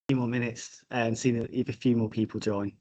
few more minutes and see if a few more people join.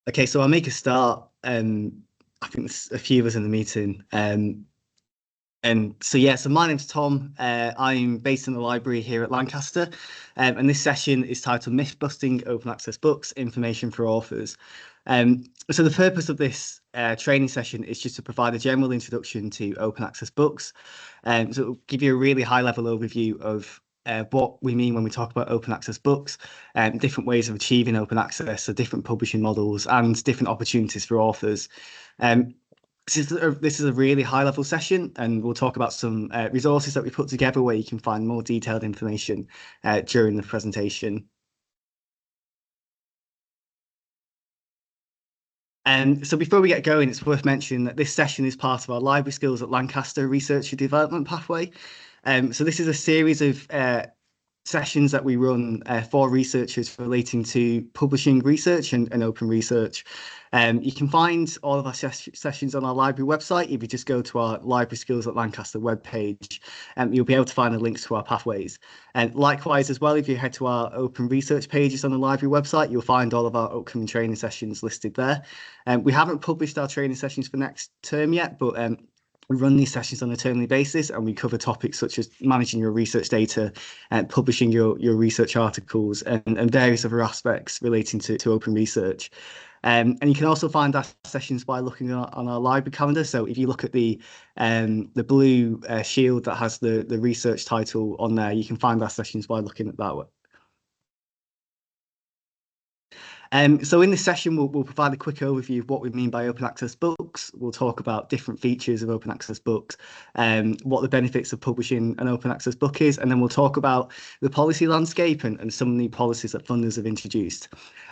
Okay, so I'll make a start. I think there's a few of us in the meeting. And so, yeah, so my name's Tom. I'm based in the library here at Lancaster. And this session is titled Myth Busting Open Access Books, Information for Authors. So the purpose of this training session is just to provide a general introduction to open access books. So it'll give you a really high level overview of what we mean when we talk about open access books, different ways of achieving open access, so different publishing models and different opportunities for authors. This is a really high level session, and we'll talk about some resources that we put together where you can find more detailed information during the presentation. So before we get going, it's worth mentioning that this session is part of our Library Skills at Lancaster Research and Development Pathway. So this is a series of sessions that we run for researchers relating to publishing research and open research. You can find all of our sessions on our library website. If you just go to our Library Skills at Lancaster webpage, you'll be able to find the links to our pathways. And likewise as well, if you head to our open research pages on the library website, you'll find all of our upcoming training sessions listed there. We haven't published our training sessions for next term yet, but we run these sessions on a termly basis, and we cover topics such as managing your research data and publishing your research articles and various other aspects relating to open research. And you can also find our sessions by looking on our library calendar. So if you look at the blue shield that has the research title on there, you can find our sessions by looking at that. So in this session, we'll provide a quick overview of what we mean by open access books. We'll talk about different features of open access books, what the benefits of publishing an open access book is, and then we'll talk about the policy landscape and some of the policies that funders have introduced.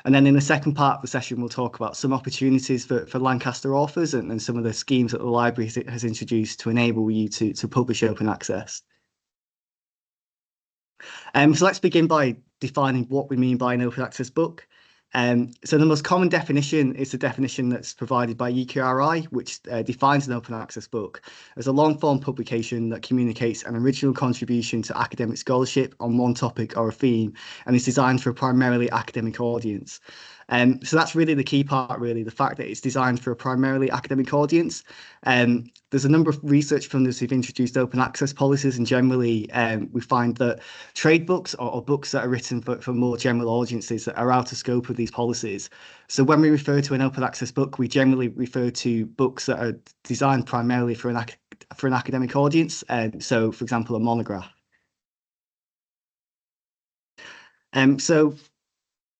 And then in the second part of the session, we'll talk about some opportunities for Lancaster authors and some of the schemes that the library has introduced to enable you to publish open access. So let's begin by defining what we mean by an open access book. So the most common definition is the definition that's provided by UKRI, which defines an open access book as a long-form publication that communicates an original contribution to academic scholarship on one topic or a theme and is designed for a primarily academic audience. So that's really the key part, really, the fact that it's designed for a primarily academic audience. There's a number of research funders who've introduced open access policies, and generally we find that trade books or books that are written for more general audiences that are out of scope of these policies. So when we refer to an open access book, we generally refer to books that are designed primarily for an academic audience. So, for example, a monograph. So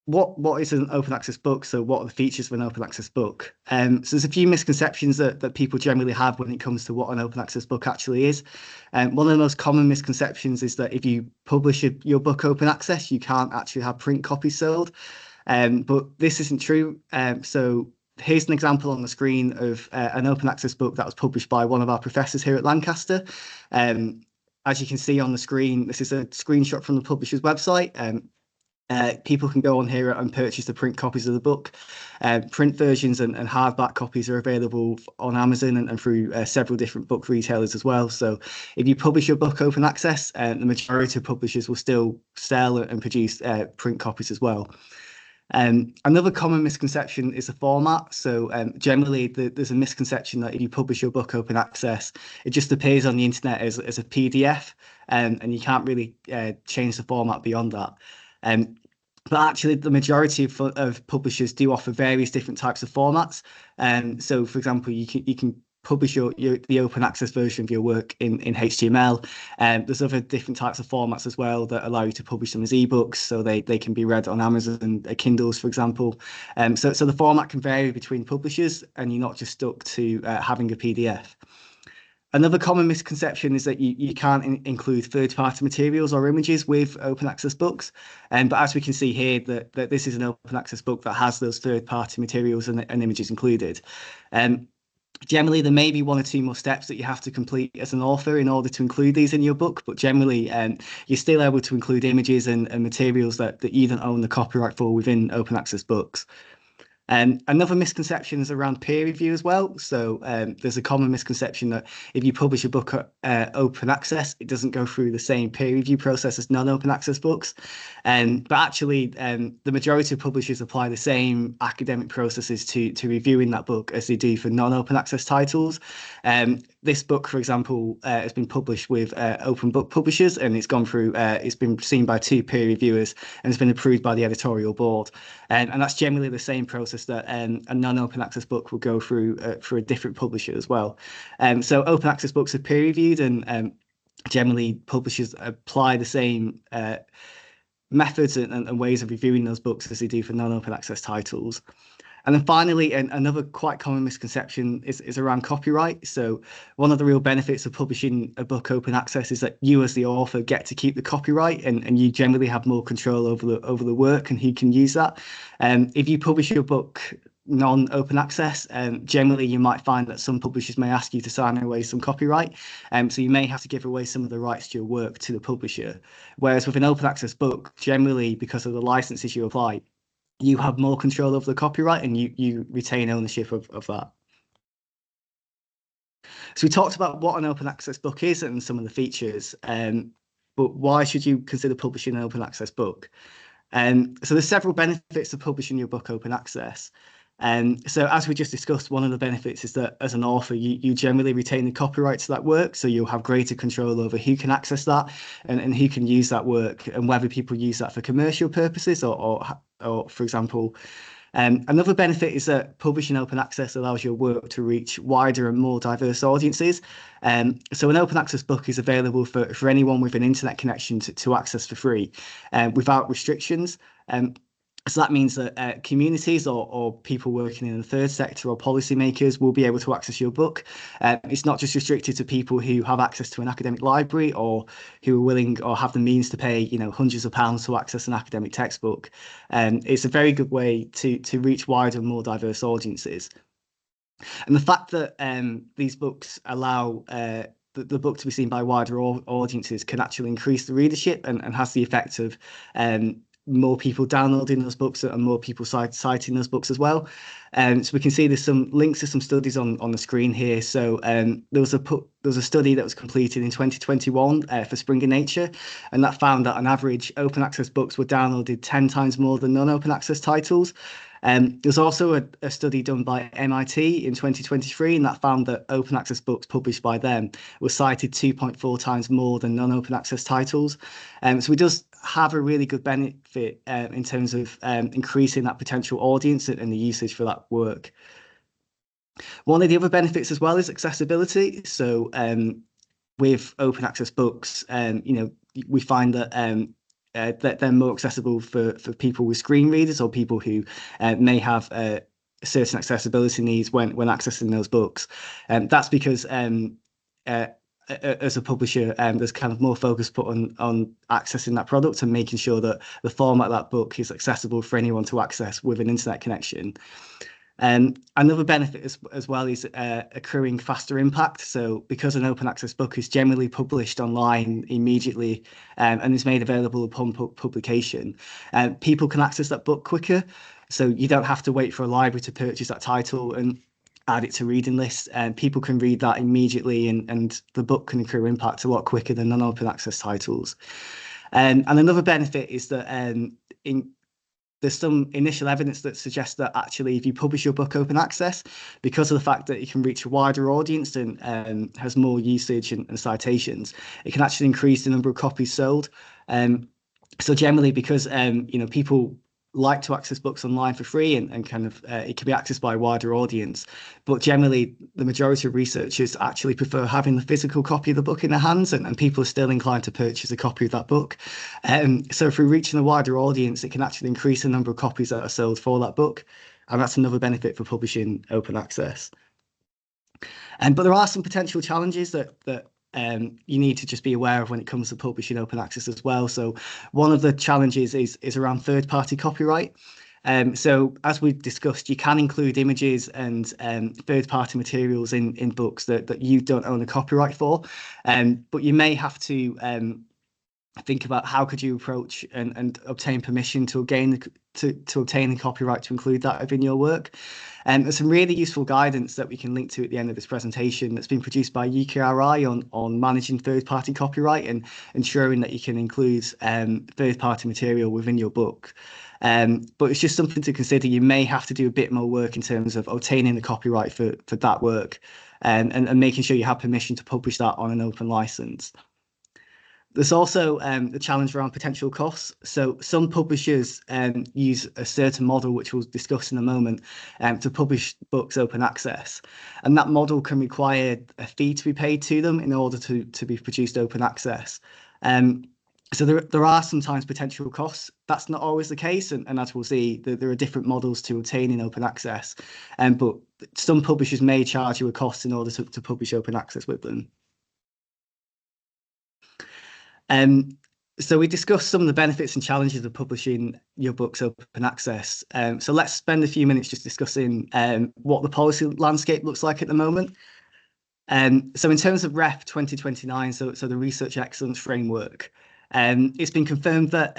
what is an open access book? So what are the features of an open access book? So there's a few misconceptions that people generally have when it comes to what an open access book actually is. One of the most common misconceptions is that if you publish your book open access, you can't actually have print copies sold. But this isn't true. So Here's an example on the screen of an open access book that was published by one of our professors here at Lancaster. As you can see on the screen, this is a screenshot from the publisher's website. People can go on here and purchase the print copies of the book. Print versions and hardback copies are available on Amazon and through several different book retailers as well. So if you publish your book open access, the majority of publishers will still sell and produce print copies as well. Another common misconception is the format. So generally there's a misconception that if you publish your book open access, it just appears on the internet as a PDF, and you can't really change the format beyond that. But actually, the majority of publishers do offer various different types of formats. So, for example, you can publish the open access version of your work in HTML. There's other different types of formats as well that allow you to publish them as ebooks, so they can be read on Amazon Kindles, for example. So the format can vary between publishers, and you're not just stuck to having a PDF. Another common misconception is that you can't include third-party materials or images with open access books. But as we can see here, that this is an open access book that has those third-party materials and images included. Generally, there may be one or two more steps that you have to complete as an author in order to include these in your book, but generally you're still able to include images and materials that you don't own the copyright for within open access books. Another misconception is around peer review as well. So there's a common misconception that if you publish a book open access, it doesn't go through the same peer review process as non-open access books. But actually, the majority of publishers apply the same academic processes to reviewing that book as they do for non-open access titles. This book, for example, has been published with Open Book Publishers, and it's gone through. It's been seen by 2 peer reviewers, and it's been approved by the editorial board. And that's generally the same process that a non-open access book will go through for a different publisher as well. So open access books are peer reviewed, and generally publishers apply the same methods and ways of reviewing those books as they do for non-open access titles. And then finally, another quite common misconception is around copyright. So one of the real benefits of publishing a book open access is that you as the author get to keep the copyright, and you generally have more control over the work and who can use that. If you publish your book non-open access, generally you might find that some publishers may ask you to sign away some copyright, so you may have to give away some of the rights to your work to the publisher. Whereas with an open access book, generally because of the licenses you apply, you have more control over the copyright, and you retain ownership of that. So we talked about what an open access book is and some of the features, but why should you consider publishing an open access book? So there's several benefits of publishing your book open access. So as we just discussed, one of the benefits is that as an author, you generally retain the copyright to that work, so you'll have greater control over who can access that and who can use that work, and whether people use that for commercial purposes or for example. Another benefit is that publishing open access allows your work to reach wider and more diverse audiences. So an open access book is available for anyone with an internet connection to access for free, without restrictions. So that means that communities or people working in the third sector or policymakers will be able to access your book. It's not just restricted to people who have access to an academic library or who are willing or have the means to pay, hundreds of pounds to access an academic textbook. It's a very good way to reach wider and more diverse audiences. And the fact that these books allow the book to be seen by wider audiences can actually increase the readership and has the effect of more people downloading those books and more people citing those books as well. So we can see there's some links to some studies on the screen here. So there was a study that was completed in 2021 for Springer Nature, and that found that on average open access books were downloaded 10 times more than non-open access titles. There's also a study done by MIT in 2023, and that found that open access books published by them were cited 2.4 times more than non-open access titles. So it does have a really good benefit in terms of increasing that potential audience and the usage for that work. One of the other benefits as well is accessibility. So with open access books, we find that that they're more accessible for people with screen readers or people who may have certain accessibility needs when accessing those books. That's because as a publisher, there's kind of more focus put on accessing that product and making sure that the format of that book is accessible for anyone to access with an internet connection. Another benefit as well is accruing faster impact. So because an open access book is generally published online immediately and is made available upon publication, people can access that book quicker. So you don't have to wait for a library to purchase that title and add it to reading lists. And people can read that immediately, and the book can accrue impact a lot quicker than non-open access titles. And another benefit is that there's some initial evidence that suggests that actually if you publish your book open access, because of the fact that it can reach a wider audience and has more usage and citations, it can actually increase the number of copies sold. So generally, because people like to access books online for free and kind of it can be accessed by a wider audience, but generally the majority of researchers actually prefer having the physical copy of the book in their hands, and people are still inclined to purchase a copy of that book. So if we're reaching a wider audience, it can actually increase the number of copies that are sold for that book, and that's another benefit for publishing open access. But there are some potential challenges that you need to just be aware of when it comes to publishing open access as well. So one of the challenges is around third-party copyright. So as we've discussed, you can include images and third-party materials in books that you don't own a copyright for, but you may have to think about how could you approach and obtain permission to obtain the copyright to include that within your work. There's some really useful guidance that we can link to at the end of this presentation that's been produced by UKRI on managing third-party copyright and ensuring that you can include third-party material within your book. But it's just something to consider. You may have to do a bit more work in terms of obtaining the copyright for that work and making sure you have permission to publish that on an open license. There's also the challenge around potential costs. So some publishers use a certain model, which we'll discuss in a moment, to publish books open access. And that model can require a fee to be paid to them in order to be produced open access. So there are sometimes potential costs. That's not always the case. And as we'll see, there are different models to obtaining open access. But some publishers may charge you a cost in order to publish open access with them. So we discussed some of the benefits and challenges of publishing your books open access. So let's spend a few minutes just discussing what the policy landscape looks like at the moment. So in terms of REF 2029, so the Research Excellence Framework, it's been confirmed that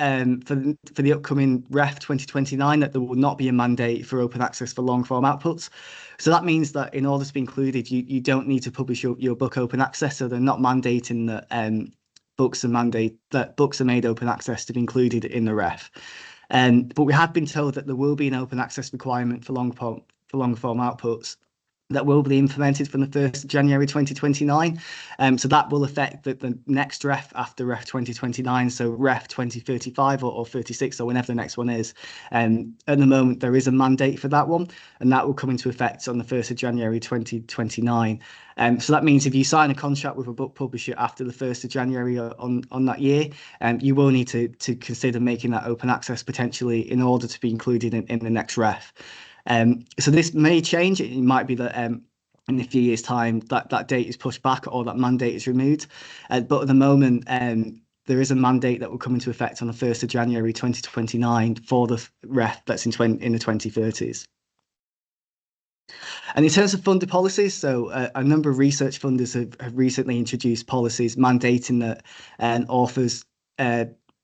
for the upcoming REF 2029 that there will not be a mandate for open access for long form outputs. So that means that in order to be included, you don't need to publish your book open access. So they're not mandating that books are made open access to be included in the REF. But we have been told that there will be an open access requirement for long form outputs that will be implemented from the 1st of January 2029. So that will affect the next REF after REF 2029, so REF 2035 or 36, or whenever the next one is. At the moment, there is a mandate for that one, and that will come into effect on the 1st of January 2029. So that means if you sign a contract with a book publisher after the 1st of January on that year, you will need to consider making that open access potentially in order to be included in the next REF. So this may change. It might be that in a few years' time that date is pushed back or that mandate is removed. But at the moment, there is a mandate that will come into effect on the 1st of January 2029 for the REF that's in the 2030s. And in terms of funded policies, so a number of research funders have recently introduced policies mandating that authors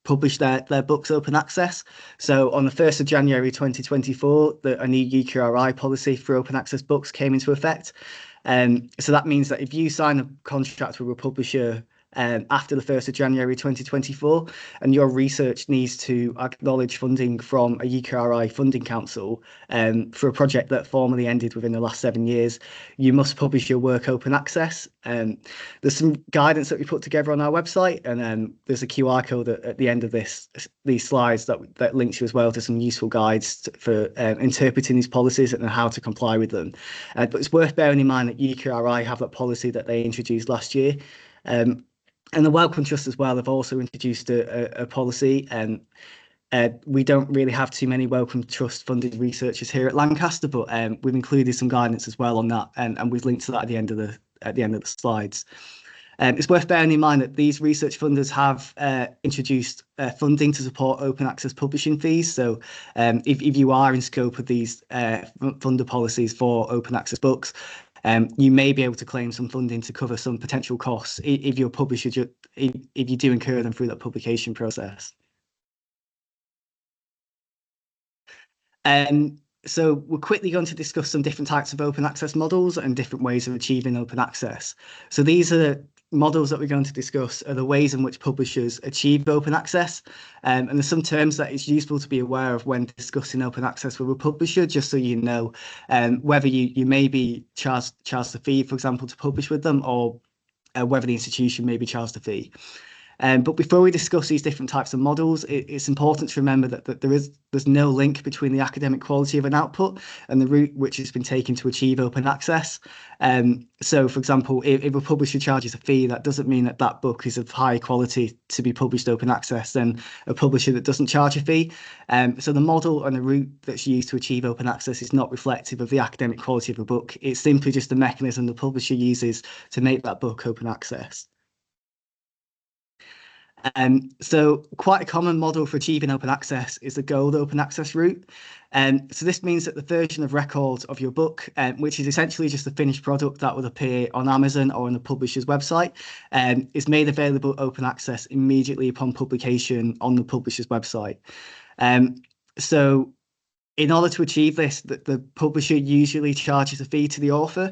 publish their books open access. So on the 1st of January 2024, a new UKRI policy for open access books came into effect. So that means that if you sign a contract with a publisher after the 1st of January 2024, and your research needs to acknowledge funding from a UKRI funding council for a project that formally ended within the last 7 years, you must publish your work open access. There's some guidance that we put together on our website, and there's a QR code at the end of these slides that links you as well to some useful guides for interpreting these policies and how to comply with them. But it's worth bearing in mind that UKRI have that policy that they introduced last year. And the Wellcome Trust as well have also introduced a policy, and we don't really have too many Wellcome Trust funded researchers here at Lancaster, but we've included some guidance as well on that, and we've linked to that at the end of the slides. It's worth bearing in mind that these research funders have introduced funding to support open access publishing fees. So if you are in scope of these funder policies for open access books, you may be able to claim some funding to cover some potential costs if your publisher, if you do incur them through that publication process. So we're quickly going to discuss some different types of open access models and different ways of achieving open access. So these are the models that we're going to discuss are the ways in which publishers achieve open access. And there's some terms that it's useful to be aware of when discussing open access with a publisher, just so you know whether you may be charged a fee, for example, to publish with them, or whether the institution may be charged a fee. But before we discuss these different types of models, it's important to remember that there's no link between the academic quality of an output and the route which has been taken to achieve open access. So, for example, if a publisher charges a fee, that doesn't mean that that book is of high quality to be published open access than a publisher that doesn't charge a fee. So the model and the route that's used to achieve open access is not reflective of the academic quality of a book. It's simply just a mechanism the publisher uses to make that book open access. So quite a common model for achieving open access is the gold open access route. So this means that the version of record of your book, which is essentially just the finished product that would appear on Amazon or on the publisher's website, is made available open access immediately upon publication on the publisher's website. So in order to achieve this, the publisher usually charges a fee to the author.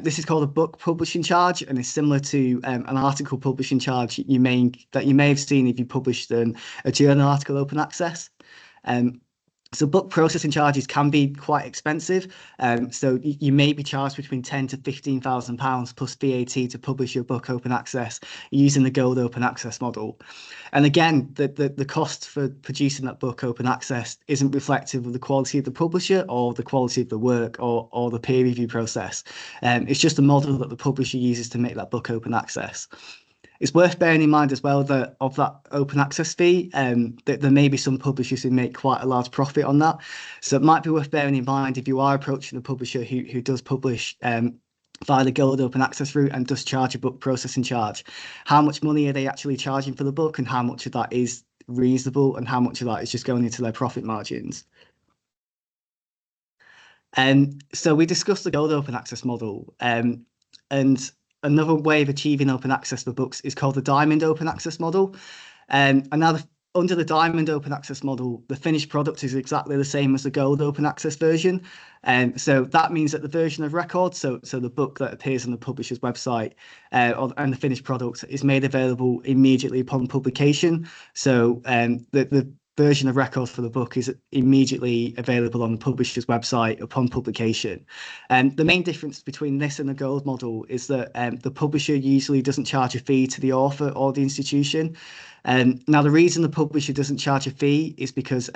This is called a book publishing charge, and is similar to an article publishing charge you may have seen if you published a journal article open access. So book processing charges can be quite expensive. So you may be charged between £10,000 to £15,000 plus VAT to publish your book open access using the gold open access model. And again, the cost for producing that book open access isn't reflective of the quality of the publisher or the quality of the work or the peer review process. It's just a model that the publisher uses to make that book open access. It's worth bearing in mind as well that of that open access fee, that there may be some publishers who make quite a large profit on that. So it might be worth bearing in mind if you are approaching a publisher who does publish via the gold open access route and does charge a book processing charge. How much money are they actually charging for the book, and how much of that is reasonable and how much of that is just going into their profit margins? So we discussed the gold open access model, and another way of achieving open access for books is called the Diamond open access model. And now under the Diamond open access model, the finished product is exactly the same as the gold open access version. So that means that the version of record, so the book that appears on the publisher's website and the finished product is made available immediately upon publication. So the version of record for the book is immediately available on the publisher's website upon publication. The main difference between this and the gold model is that the publisher usually doesn't charge a fee to the author or the institution. Now, the reason the publisher doesn't charge a fee is because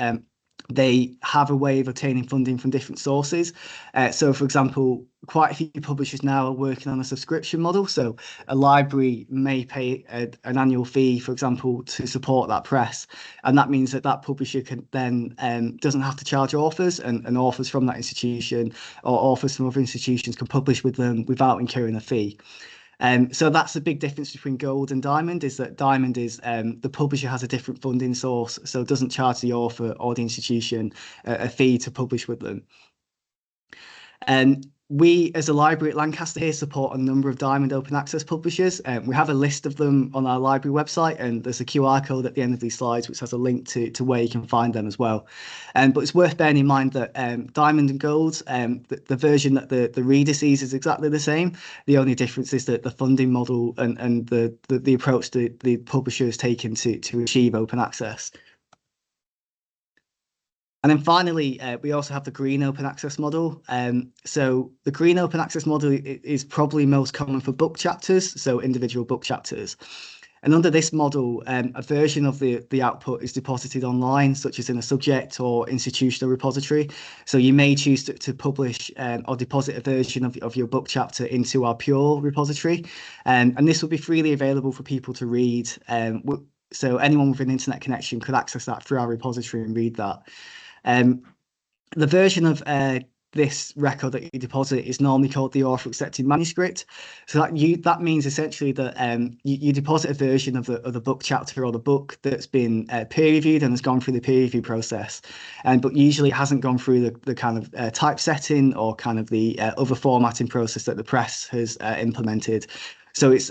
they have a way of obtaining funding from different sources. So, for example, quite a few publishers now are working on a subscription model. So a library may pay an annual fee, for example, to support that press. And that means that publisher can then doesn't have to charge authors, and authors from that institution or authors from other institutions can publish with them without incurring a fee. So that's the big difference between gold and diamond, is that diamond is the publisher has a different funding source, so it doesn't charge the author or the institution a fee to publish with them. We, as a library at Lancaster here, support a number of Diamond open access publishers. We have a list of them on our library website, and there's a QR code at the end of these slides which has a link to where you can find them as well. But it's worth bearing in mind that Diamond and Gold, the version that the reader sees is exactly the same. The only difference is that the funding model and the approach that the publisher has taken to achieve open access. And then finally, we also have the green open access model. So the green open access model is probably most common for book chapters, so individual book chapters. And under this model, a version of the output is deposited online, such as in a subject or institutional repository. So you may choose to publish or deposit a version of your book chapter into our Pure repository. And this will be freely available for people to read. So anyone with an internet connection could access that through our repository and read that. The version of this record that you deposit is normally called the author accepted manuscript. So that means essentially that you deposit a version of the book chapter or the book that's been peer reviewed and has gone through the peer review process, but usually it hasn't gone through the kind of typesetting or kind of the other formatting process that the press has implemented. So it's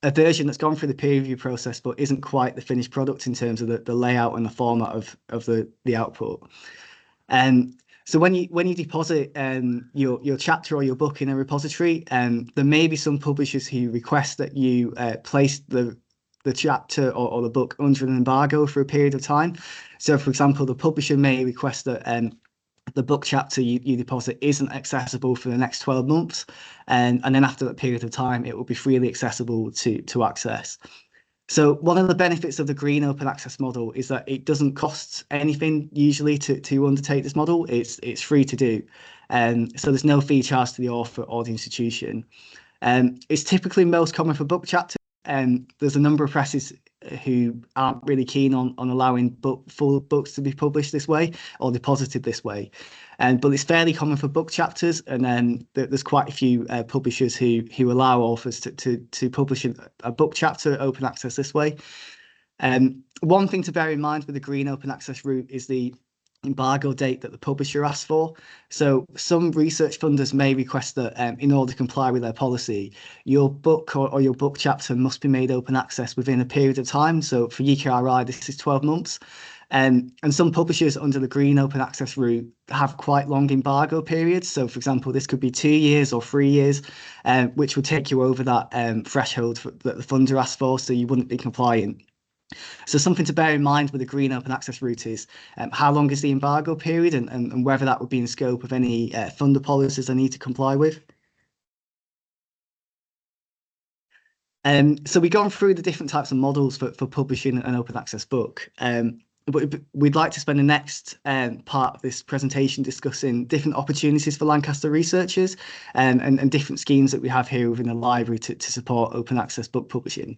a version that's gone through the peer review process but isn't quite the finished product in terms of the layout and the format of the output. So when you deposit your chapter or your book in a repository, there may be some publishers who request that you place the chapter or the book under an embargo for a period of time. So, for example, the publisher may request that the book chapter you deposit isn't accessible for the next 12 months, and then after that period of time, it will be freely accessible to access. So one of the benefits of the green open access model is that it doesn't cost anything usually to undertake this model. It's free to do. So there's no fee charged to the author or the institution. It's typically most common for book chapters. There's a number of presses who aren't really keen on allowing full books to be published this way or deposited this way. But it's fairly common for book chapters, and then there's quite a few publishers who allow authors to publish a book chapter open access this way. One thing to bear in mind with the green open access route is the embargo date that the publisher asks for. So some research funders may request that in order to comply with their policy, your book or your book chapter must be made open access within a period of time. So for UKRI, this is 12 months. And some publishers under the green open access route have quite long embargo periods. So, for example, this could be 2 years or 3 years, which would take you over that threshold that the funder asked for, so you wouldn't be compliant. So something to bear in mind with the green open access route is how long is the embargo period and whether that would be in scope of any funder policies I need to comply with. So we've gone through the different types of models for publishing an open access book. But we'd like to spend the next part of this presentation discussing different opportunities for Lancaster researchers and different schemes that we have here within the library to support open access book publishing.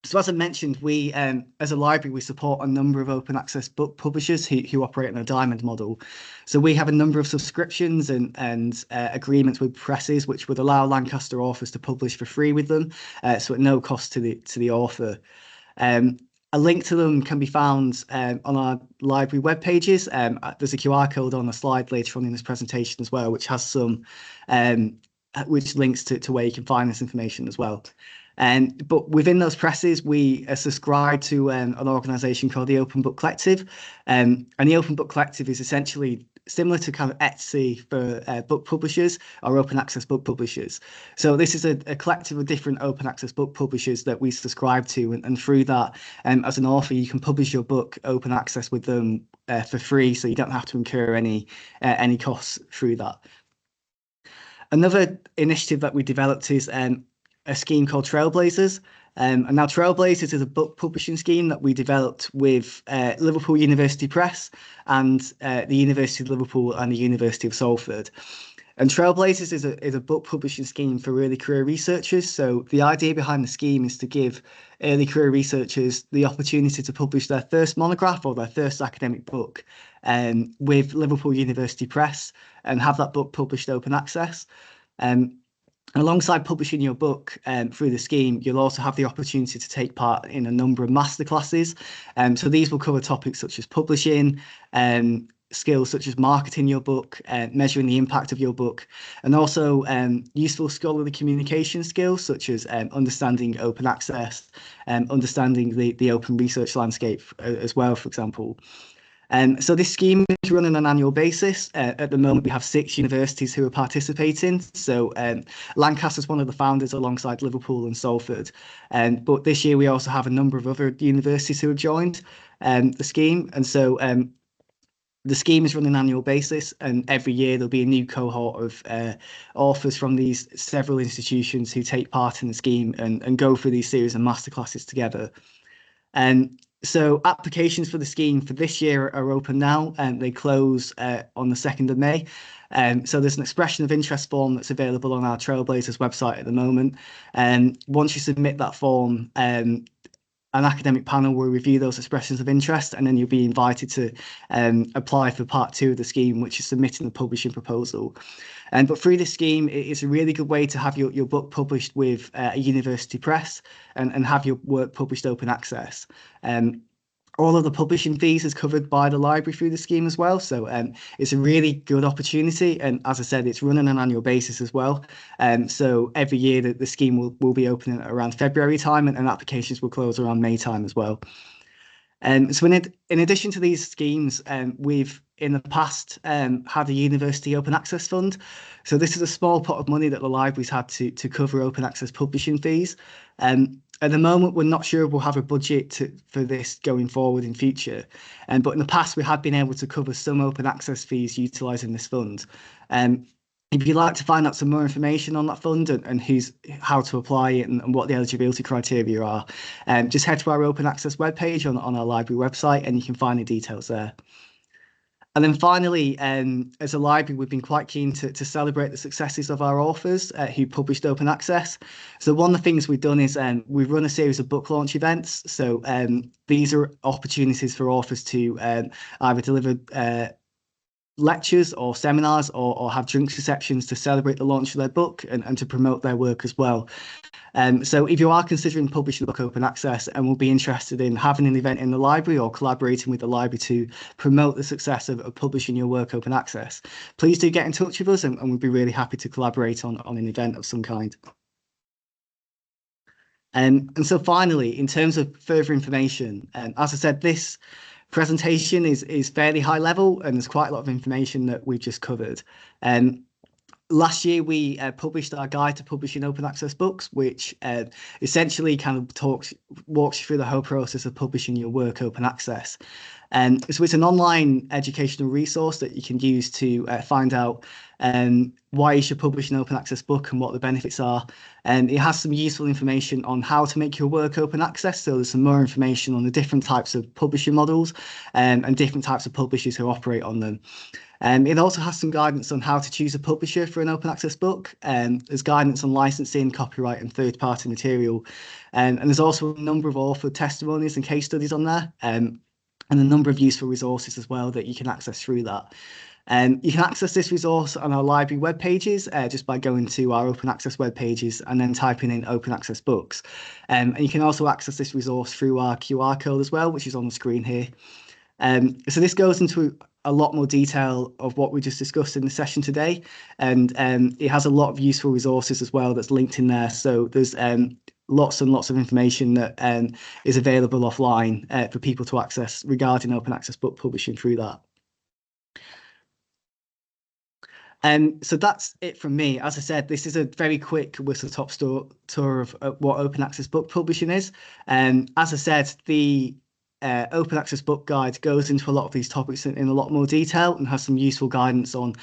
So as I mentioned, we, as a library, we support a number of open access book publishers who operate in a diamond model. So we have a number of subscriptions and agreements with presses, which would allow Lancaster authors to publish for free with them, so at no cost to the author. A link to them can be found on our library web pages. There's a QR code on a slide later on in this presentation as well, which has some, which links to where you can find this information as well. But within those presses, we subscribe to an organisation called the Open Book Collective. And the Open Book Collective is essentially similar to kind of Etsy for book publishers or open access book publishers. So this is a collective of different open access book publishers that we subscribe to. And through that, as an author, you can publish your book open access with them for free. So you don't have to incur any costs through that. Another initiative that we developed is a scheme called Trailblazers. And now Trailblazers is a book publishing scheme that we developed with Liverpool University Press and the University of Liverpool and the University of Salford. And Trailblazers is a book publishing scheme for early career researchers. So the idea behind the scheme is to give early career researchers the opportunity to publish their first monograph or their first academic book with Liverpool University Press and have that book published open access. Alongside publishing your book through the scheme, you'll also have the opportunity to take part in a number of masterclasses. So these will cover topics such as publishing, skills such as marketing your book, measuring the impact of your book, and also useful scholarly communication skills such as understanding open access, understanding the open research landscape as well, for example. So this scheme is run on an annual basis. At the moment, we have 6 universities who are participating. So Lancaster is one of the founders alongside Liverpool and Salford. But this year, we also have a number of other universities who have joined the scheme. And so the scheme is run on an annual basis, and every year there'll be a new cohort of authors from these several institutions who take part in the scheme and go through these series of masterclasses together. So applications for the scheme for this year are open now, and they close on the 2nd of May. So there's an expression of interest form that's available on our Trailblazers website at the moment. And once you submit that form, an academic panel will review those expressions of interest, and then you'll be invited to apply for part 2 of the scheme, which is submitting the publishing proposal. But through this scheme, it is a really good way to have your book published with a university press and have your work published open access. All of the publishing fees is covered by the library through the scheme as well. So it's a really good opportunity. And as I said, it's run on an annual basis as well. So every year the scheme will be opening around February time, and applications will close around May time as well. So in addition to these schemes, we've in the past had a university open access fund. So this is a small pot of money that the libraries had to cover open access publishing fees. At the moment, we're not sure we'll have a budget for this going forward in future. But in the past, we have been able to cover some open access fees utilising this fund. If you'd like to find out some more information on that fund and how to apply it and what the eligibility criteria are, just head to our open access webpage on our library website, and you can find the details there. And then finally, as a library, we've been quite keen to celebrate the successes of our authors who published open access. So one of the things we've done is we've run a series of book launch events. So these are opportunities for authors to either deliver lectures or seminars or have drinks receptions to celebrate the launch of their book and to promote their work as well. So if you are considering publishing a book open access and will be interested in having an event in the library or collaborating with the library to promote the success of publishing your work open access, please do get in touch with us, and we'd be really happy to collaborate on an event of some kind. And so finally, in terms of further information, as I said, this presentation is fairly high level, and there's quite a lot of information that we've just covered. Last year, we published our guide to publishing open access books, which essentially kind of walks you through the whole process of publishing your work open access. So it's an online educational resource that you can use to find out why you should publish an open access book and what the benefits are. And it has some useful information on how to make your work open access. So there's some more information on the different types of publishing models and different types of publishers who operate on them. It also has some guidance on how to choose a publisher for an open access book. There's guidance on licensing, copyright, and third-party material. And there's also a number of author testimonies and case studies on there, and a number of useful resources as well that you can access through that. You can access this resource on our library web pages just by going to our open access web pages and then typing in open access books. And you can also access this resource through our QR code as well, which is on the screen here. So this goes into a lot more detail of what we just discussed in the session today, and it has a lot of useful resources as well that's linked in there. So there's lots and lots of information that is available offline for people to access regarding open access book publishing through that. So that's it from me. As I said, this is a very quick whistle-top tour of what open access book publishing is. As I said, the open access book guide goes into a lot of these topics in a lot more detail and has some useful guidance on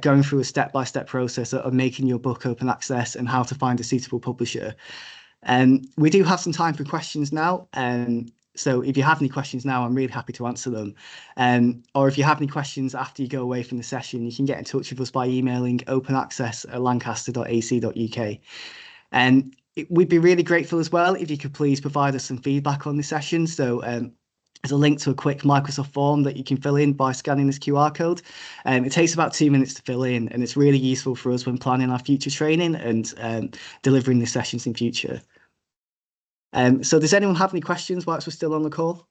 going through a step-by-step process of making your book open access and how to find a suitable publisher. We do have some time for questions now. So if you have any questions now, I'm really happy to answer them. Or if you have any questions after you go away from the session, you can get in touch with us by emailing openaccess@lancaster.ac.uk. And we'd be really grateful as well if you could please provide us some feedback on the session. So there's a link to a quick Microsoft form that you can fill in by scanning this QR code. It takes about 2 minutes to fill in, and it's really useful for us when planning our future training and delivering the sessions in future. So does anyone have any questions whilst we're still on the call?